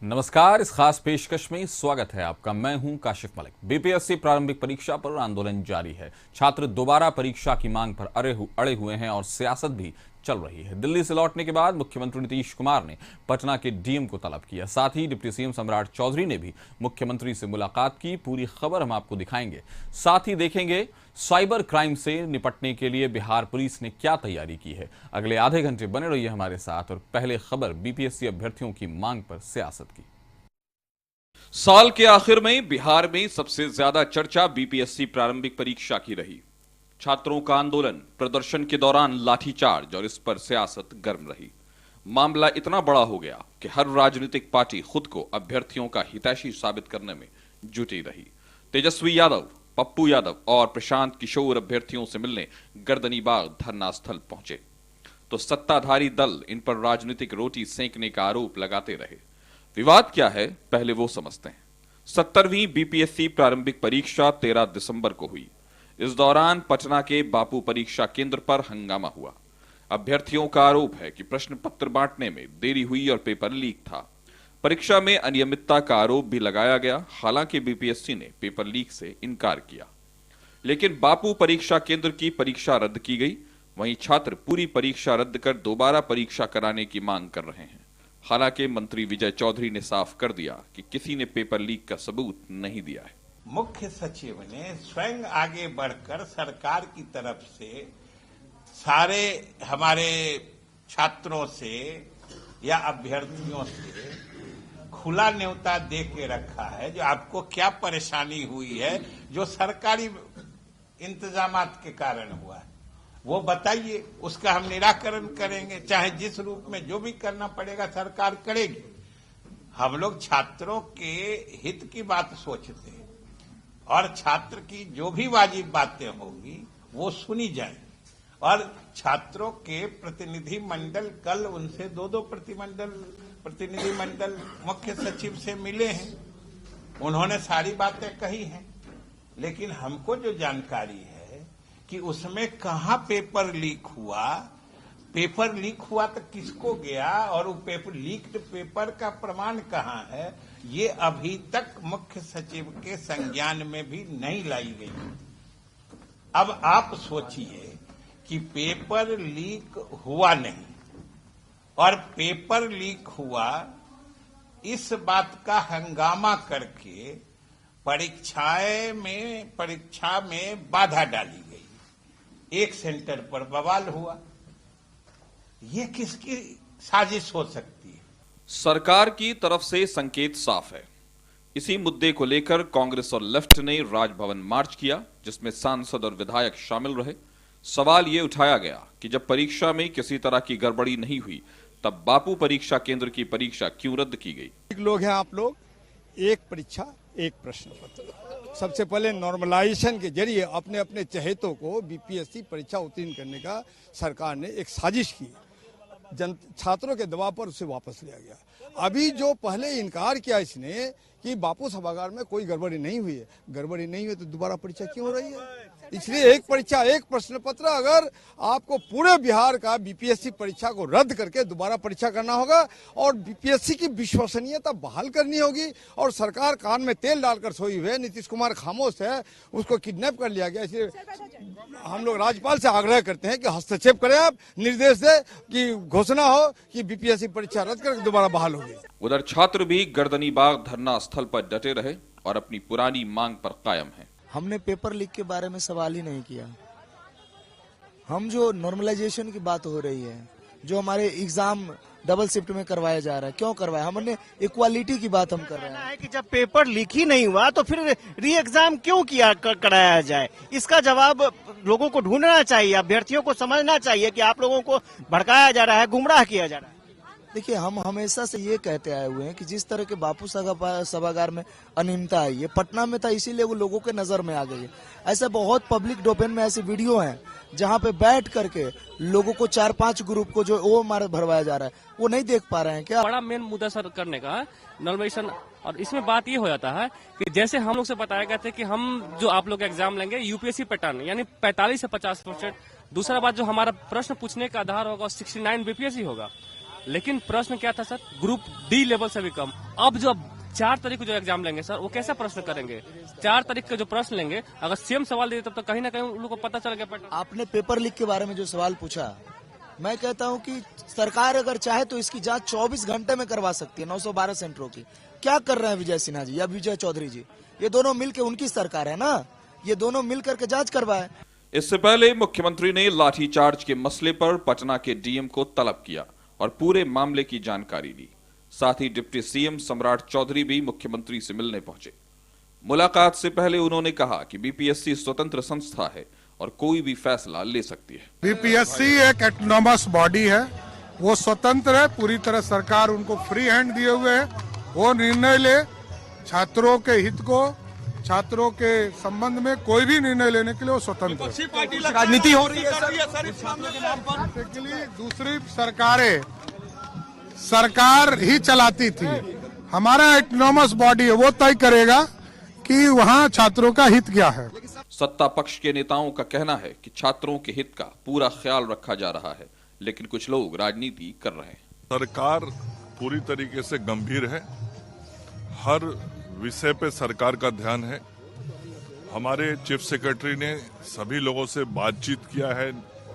नमस्कार। इस खास पेशकश में स्वागत है आपका। मैं हूं काशिफ मलिक। बीपीएससी प्रारंभिक परीक्षा पर आंदोलन जारी है। छात्र दोबारा परीक्षा की मांग पर अड़े हुए हैं और सियासत भी चल रही है। दिल्ली से लौटने के बाद मुख्यमंत्री नीतीश कुमार ने पटना के डीएम को तलब किया। साथ ही डिप्टी सीएम सम्राट चौधरी ने भी मुख्यमंत्री से मुलाकात की। पूरी खबर हम आपको दिखाएंगे। साथ ही देखेंगे साइबर क्राइम से निपटने के लिए बिहार पुलिस ने क्या तैयारी की है। अगले आधे घंटे बने रहिए हमारे साथ। और पहले खबर बीपीएससी अभ्यर्थियों की मांग पर सियासत की। साल के आखिर में बिहार में सबसे ज्यादा चर्चा बीपीएससी प्रारंभिक परीक्षा की रही। छात्रों का आंदोलन, प्रदर्शन के दौरान लाठीचार्ज और इस पर सियासत गर्म रही। मामला इतना बड़ा हो गया कि हर राजनीतिक पार्टी खुद को अभ्यर्थियों का हितैषी साबित करने में जुटी रही। तेजस्वी यादव, पप्पू यादव और प्रशांत किशोर अभ्यर्थियों से मिलने गर्दनीबाग धरना स्थल पहुंचे तो सत्ताधारी दल इन पर राजनीतिक रोटी सेंकने का आरोप लगाते रहे। विवाद क्या है, पहले वो समझते हैं। 70वीं बीपीएससी प्रारंभिक परीक्षा 13 दिसंबर को हुई। इस दौरान पटना के बापू परीक्षा केंद्र पर हंगामा हुआ। अभ्यर्थियों का आरोप है कि प्रश्न पत्र बांटने में देरी हुई और पेपर लीक था। परीक्षा में अनियमितता का आरोप भी लगाया गया। हालांकि बीपीएससी ने पेपर लीक से इनकार किया, लेकिन बापू परीक्षा केंद्र की परीक्षा रद्द की गई। वहीं छात्र पूरी परीक्षा रद्द कर दोबारा परीक्षा कराने की मांग कर रहे हैं। हालांकि मंत्री विजय चौधरी ने साफ कर दिया कि किसी ने पेपर लीक का सबूत नहीं दिया है। मुख्य सचिव ने स्वयं आगे बढ़कर सरकार की तरफ से सारे हमारे छात्रों से या अभ्यर्थियों से खुला न्योता दे के रखा है। जो आपको क्या परेशानी हुई है, जो सरकारी इंतजामात के कारण हुआ है, वो बताइए, उसका हम निराकरण करेंगे। चाहे जिस रूप में जो भी करना पड़ेगा सरकार करेगी। हम लोग छात्रों के हित की बात सोचते हैं और छात्र की जो भी वाजिब बातें होगी वो सुनी जाएगी। और छात्रों के प्रतिनिधि मंडल, कल उनसे दो प्रतिनिधि मंडल मुख्य सचिव से मिले हैं। उन्होंने सारी बातें कही हैं, लेकिन हमको जो जानकारी है कि उसमें कहाँ पेपर लीक हुआ तो किसको गया और वो पेपर लीक्ड पेपर का प्रमाण कहाँ है, ये अभी तक मुख्य सचिव के संज्ञान में भी नहीं लाई गई। अब आप सोचिए कि पेपर लीक हुआ नहीं और पेपर लीक हुआ, इस बात का हंगामा करके परीक्षा में बाधा डाली गई। एक सेंटर पर बवाल हुआ। ये किसकी साजिश हो सकती है? सरकार की तरफ से संकेत साफ है। इसी मुद्दे को लेकर कांग्रेस और लेफ्ट ने राजभवन मार्च किया, जिसमें सांसद और विधायक शामिल रहे। सवाल ये उठाया गया कि जब परीक्षा में किसी तरह की गड़बड़ी नहीं हुई, तब बापू परीक्षा केंद्र की परीक्षा क्यों रद्द की गई। लोग हैं आप लोग, एक परीक्षा एक प्रश्न पत्र। सबसे पहले नॉर्मलाइजेशन के जरिए अपने अपने चहेतों को बीपीएससी परीक्षा उत्तीर्ण करने का सरकार ने एक साजिश की। छात्रों के दबाव पर उसे वापस लिया गया। अभी जो पहले इनकार किया इसने कि बापू सभागार में कोई गड़बड़ी नहीं हुई है, गड़बड़ी नहीं हुई तो दोबारा परीक्षा क्यों हो रही है? इसलिए एक परीक्षा एक प्रश्न पत्र। अगर आपको पूरे बिहार का बीपीएससी परीक्षा को रद्द करके दोबारा परीक्षा करना होगा और बीपीएससी की विश्वसनीयता बहाल करनी होगी। और सरकार कान में तेल डालकर सोई हुई है। नीतीश कुमार खामोश है, उसको किडनैप कर लिया गया। इसलिए हम लोग राज्यपाल से आग्रह करते हैं कि हस्तक्षेप करें, आप निर्देश दे कि घोषणा हो कि बीपीएससी परीक्षा रद्द करके दोबारा बहाल होगी। उधर छात्र भी गर्दनीबाग धरना स्थल पर डटे रहे और अपनी पुरानी मांग पर कायम है। हमने पेपर लीक के बारे में सवाल ही नहीं किया। हम जो नॉर्मलाइजेशन की बात हो रही है, जो हमारे एग्जाम डबल शिफ्ट में करवाया जा रहा है, क्यों करवाया? हमने इक्वालिटी की बात हम कर रहे हैं कि जब पेपर लीक ही नहीं हुआ तो फिर री एग्जाम क्यों कराया जाए? इसका जवाब लोगों को ढूंढना चाहिए, अभ्यर्थियों को समझना चाहिए कि आप लोगों को भड़काया जा रहा है, गुमराह किया जा रहा है। देखिए, हम हमेशा से ये कहते आए हुए हैं कि जिस तरह के बापू सभागार में अनियमितता आई है, पटना में था, इसीलिए वो लोगों के नजर में आ गई है। ऐसे बहुत पब्लिक डोमेन में ऐसी वीडियो हैं जहां पे बैठ करके लोगों को 4-5 ग्रुप को जो वो मार भरवाया जा रहा है, वो नहीं देख पा रहे हैं क्या? बड़ा मेन मुद्दा सर करने का नॉर्मलाइजेशन। और इसमें बात ये हो जाता है कि जैसे हम लोग से बताया गया था कि हम जो आप लोग एग्जाम लेंगे यूपीएससी पैटर्न, यानी 45 से 50%। दूसरा बात, जो हमारा प्रश्न पूछने का आधार होगा 69 बीपीएससी होगा। लेकिन प्रश्न क्या था सर, ग्रुप डी लेवल से भी कम। अब जो 4 तारीख को जो एग्जाम लेंगे सर, वो कैसा प्रश्न करेंगे? 4 तारीख के जो प्रश्न लेंगे, अगर सेम सवाल दे तब तो कहीं ना कहीं उन लोगों को पता चल गया पैटर्न। आपने पेपर लीक के बारे में जो सवाल पूछा, मैं कहता हूं कि सरकार अगर चाहे तो इसकी जांच 24 घंटे में करवा सकती है 912 सेंटरों की। क्या कर रहे हैं विजय सिन्हा जी या विजय चौधरी जी? ये दोनों मिलकर, उनकी सरकार है ना, ये दोनों मिलकर के जांच करवाए। इससे पहले मुख्यमंत्री ने लाठीचार्ज के मसले पर पटना के डीएम को तलब किया और पूरे मामले की जानकारी ली। साथ ही डिप्टी सीएम सम्राट चौधरी भी मुख्यमंत्री से मिलने पहुंचे। मुलाकात से पहले उन्होंने कहा कि बीपीएससी स्वतंत्र संस्था है और कोई भी फैसला ले सकती है। बीपीएससी एक ऑटोनॉमस बॉडी है, वो स्वतंत्र है, पूरी तरह सरकार उनको फ्री हैंड दिए हुए है, वो निर्णय ले। छात्रों के हित को, छात्रों के संबंध में कोई भी निर्णय लेने के लिए वो स्वतंत्र है। राजनीति हो रही है दूसरी सरकारें, सरकार ही चलाती थी, हमारा ऑटोनॉमस बॉडी है, वो तय करेगा कि वहाँ छात्रों का हित क्या है। सत्ता पक्ष के नेताओं का कहना है कि छात्रों के हित का पूरा ख्याल रखा जा रहा है, लेकिन कुछ लोग राजनीति कर रहे हैं। सरकार पूरी तरीके से गंभीर है, हर विषय पे सरकार का ध्यान है। हमारे चीफ सेक्रेटरी ने सभी लोगों से बातचीत किया है,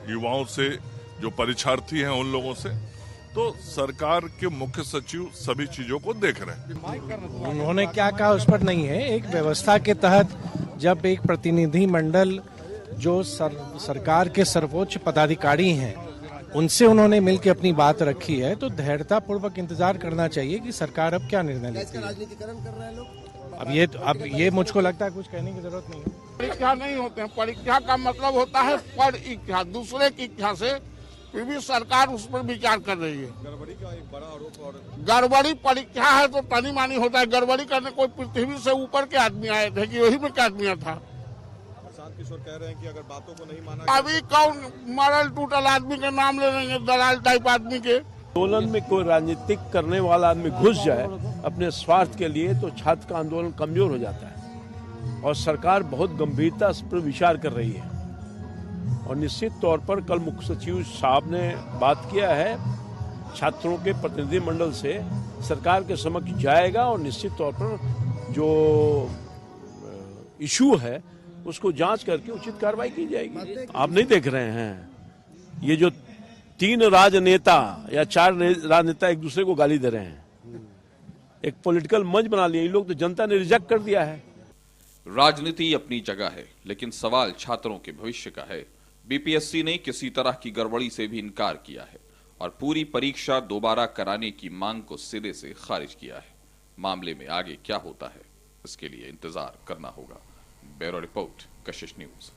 युवाओं से, जो परीक्षार्थी हैं उन लोगों से, तो सरकार के मुख्य सचिव सभी चीजों को देख रहे हैं। उन्होंने क्या कहा उस पर नहीं है। एक व्यवस्था के तहत जब एक प्रतिनिधि मंडल जो सरकार के सर्वोच्च पदाधिकारी हैं, उनसे उन्होंने मिलकर अपनी बात रखी है, तो धैर्यता पूर्वक इंतजार करना चाहिए कि सरकार अब क्या निर्णय लेती है। राजनीतिकरण कर रहे हैं लोग। अब ये मुझको लगता है कुछ कहने की जरूरत नहीं है। परीक्षा नहीं होते हैं, परीक्षा का मतलब होता है पर इच्छा, दूसरे की इच्छा से, फिर भी सरकार उस पर विचार कर रही है। गड़बड़ी का एक बड़ा आरोप, और गड़बड़ी परीक्षा है तो तनी मानी होता है, गड़बड़ी करने कोई पृथ्वी से ऊपर के आदमी आए थे कि वही में क्या आदमी था। किशोर कह रहे हैं कि अगर बातों को नहीं माना, अभी कौन मरल टूटल आदमी के नाम ले लेंगे, दलाल टाइप आदमी के। आंदोलन में कोई राजनीतिक करने वाला आदमी घुस जाए अपने स्वार्थ के लिए, तो छात्र का आंदोलन कमजोर हो जाता है। और सरकार बहुत गंभीरता पर विचार कर रही है और निश्चित तौर पर कल मुख्य सचिव साहब ने बात किया है, छात्रों के प्रतिनिधि मंडल से सरकार के समक्ष जाएगा और निश्चित तौर पर जो इशू है उसको जांच करके उचित कार्रवाई की जाएगी। आप नहीं देख रहे हैं ये जो 3 राजनेता या 4 राजनेता एक दूसरे को गाली दे रहे हैं, एक पॉलिटिकल मंच बना लिया, इन लोग तो जनता ने रिजेक्ट कर दिया है। राजनीति अपनी जगह है, लेकिन सवाल छात्रों के भविष्य का है। बीपीएससी ने किसी तरह की गड़बड़ी से भी इनकार किया है और पूरी परीक्षा दोबारा कराने की मांग को सिरे से खारिज किया है। मामले में आगे क्या होता है, इसके लिए इंतजार करना होगा। ब्यूरो रिपोर्ट, कशिश न्यूज।